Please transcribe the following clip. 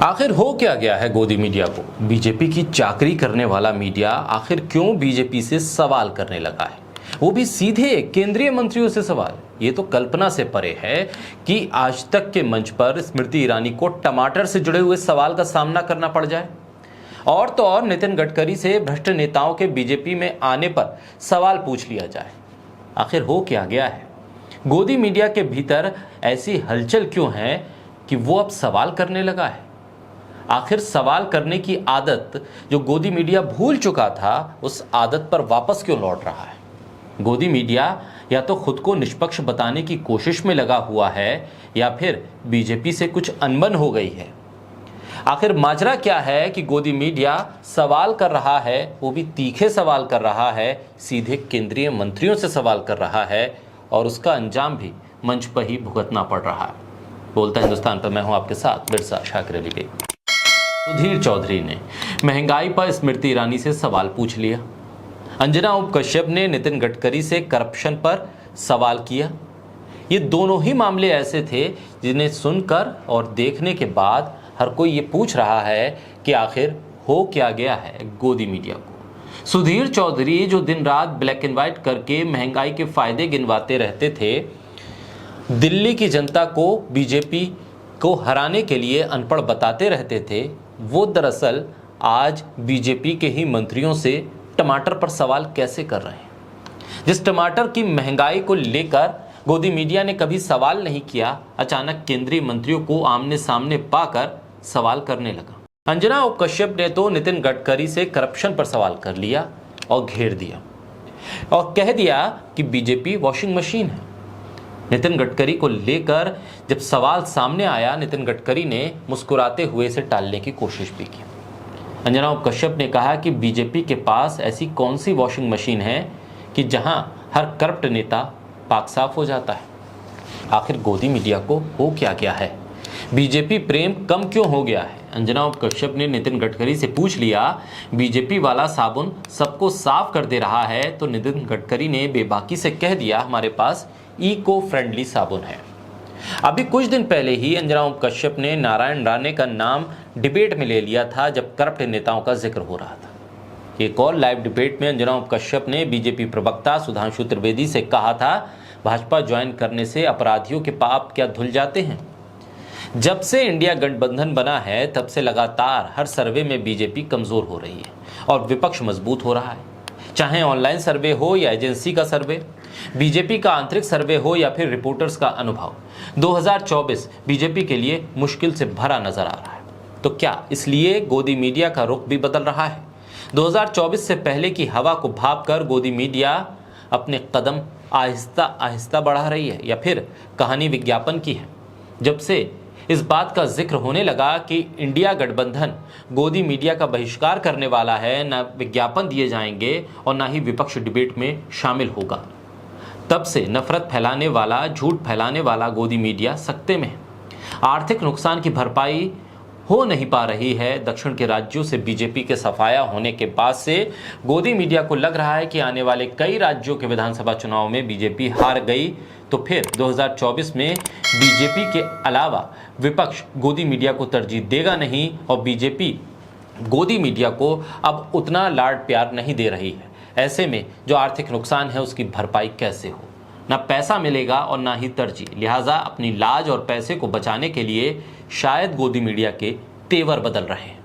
आखिर हो क्या गया है गोदी मीडिया को? बीजेपी की चाकरी करने वाला मीडिया आखिर क्यों बीजेपी से सवाल करने लगा है, वो भी सीधे केंद्रीय मंत्रियों से सवाल? ये तो कल्पना से परे है कि आज तक के मंच पर स्मृति ईरानी को टमाटर से जुड़े हुए सवाल का सामना करना पड़ जाए। और तो और नितिन गडकरी से भ्रष्ट नेताओं के बीजेपी में आने पर सवाल पूछ लिया जाए। आखिर हो क्या गया है? गोदी मीडिया के भीतर ऐसी हलचल क्यों है कि वो अब सवाल करने लगा है? आखिर सवाल करने की आदत जो गोदी मीडिया भूल चुका था, उस आदत पर वापस क्यों लौट रहा है? गोदी मीडिया या तो खुद को निष्पक्ष बताने की कोशिश में लगा हुआ है या फिर बीजेपी से कुछ अनबन हो गई है। आखिर माजरा क्या है कि गोदी मीडिया सवाल कर रहा है, वो भी तीखे सवाल कर रहा है, सीधे केंद्रीय मंत्रियों से सवाल कर रहा है और उसका अंजाम भी मंच पर ही भुगतना पड़ रहा है। बोलता हिंदुस्तान पर मैं हूं आपके साथ बिरसा शाकिर अली बेग। सुधीर चौधरी ने महंगाई पर स्मृति ईरानी से सवाल पूछ लिया। अंजना उप कश्यप ने नितिन गडकरी से करप्शन पर सवाल किया। ये दोनों ही मामले ऐसे थे जिन्हें सुनकर और देखने के बाद हर कोई ये पूछ रहा है कि आखिर हो क्या गया है गोदी मीडिया को। सुधीर चौधरी जो दिन रात ब्लैक एंड व्हाइट करके महंगाई के फायदे गिनवाते रहते थे, दिल्ली की जनता को बीजेपी को हराने के लिए अनपढ़ बताते रहते थे, वो दरअसल आज बीजेपी के ही मंत्रियों से टमाटर पर सवाल कैसे कर रहे हैं? जिस टमाटर की महंगाई को लेकर गोदी मीडिया ने कभी सवाल नहीं किया, अचानक केंद्रीय मंत्रियों को आमने सामने पाकर सवाल करने लगा। अंजना उप कश्यप ने तो नितिन गडकरी से करप्शन पर सवाल कर लिया और घेर दिया और कह दिया कि बीजेपी वॉशिंग मशीन है। नितिन गडकरी को लेकर जब सवाल सामने आया, नितिन गडकरी ने मुस्कुराते हुए इसे टालने की कोशिश भी की। अंजना उप कश्यप ने कहा कि बीजेपी के पास ऐसी कौन सी वॉशिंग मशीन है कि जहां हर करप्ट नेता पाक साफ हो जाता है। आखिर गोदी मीडिया को हो क्या गया है? बीजेपी प्रेम कम क्यों हो गया है? अंजना उप कश्यप ने नितिन गडकरी से पूछ लिया, बीजेपी वाला साबुन सबको साफ कर दे रहा है, तो नितिन गडकरी ने बेबाकी से कह दिया, हमारे पास इको फ्रेंडली साबुन है। अभी कुछ दिन पहले ही अंजना उप कश्यप ने नारायण राणे का नाम डिबेट में ले लिया था जब करप्ट नेताओं का जिक्र हो रहा था। एक और लाइव डिबेट में अंजना उप कश्यप ने बीजेपी प्रवक्ता सुधांशु त्रिवेदी से कहा था, भाजपा ज्वाइन करने से अपराधियों के पाप क्या धुल जाते हैं? जब से इंडिया गठबंधन बना है तब से लगातार हर सर्वे में बीजेपी कमजोर हो रही है और विपक्ष मजबूत हो रहा है। चाहे ऑनलाइन सर्वे हो या एजेंसी का सर्वे, बीजेपी का आंतरिक सर्वे हो या फिर रिपोर्टर्स का अनुभव, 2024 बीजेपी के लिए मुश्किल से भरा नजर आ रहा है। तो क्या इसलिए गोदी मीडिया का रुख भी बदल रहा है? 2024 से पहले की हवा को भांपकर गोदी मीडिया अपने कदम आहिस्ता आहिस्ता बढ़ा रही है या फिर कहानी विज्ञापन की है? जब से इस बात का जिक्र होने लगा कि इंडिया गठबंधन गोदी मीडिया का बहिष्कार करने वाला है, न विज्ञापन दिए जाएंगे और न ही विपक्ष डिबेट में शामिल होगा, तब से नफरत फैलाने वाला, झूठ फैलाने वाला गोदी मीडिया सकते में है। आर्थिक नुकसान की भरपाई हो नहीं पा रही है। दक्षिण के राज्यों से बीजेपी के सफाया होने के बाद से गोदी मीडिया को लग रहा है कि आने वाले कई राज्यों के विधानसभा चुनाव में बीजेपी हार गई तो फिर 2024 में बीजेपी के अलावा विपक्ष गोदी मीडिया को तरजीह देगा नहीं और बीजेपी गोदी मीडिया को अब उतना लाड प्यार नहीं दे रही है। ऐसे में जो आर्थिक नुकसान है उसकी भरपाई कैसे हो? ना पैसा मिलेगा और ना ही तरजीह। लिहाजा अपनी लाज और पैसे को बचाने के लिए शायद गोदी मीडिया के तेवर बदल रहे हैं।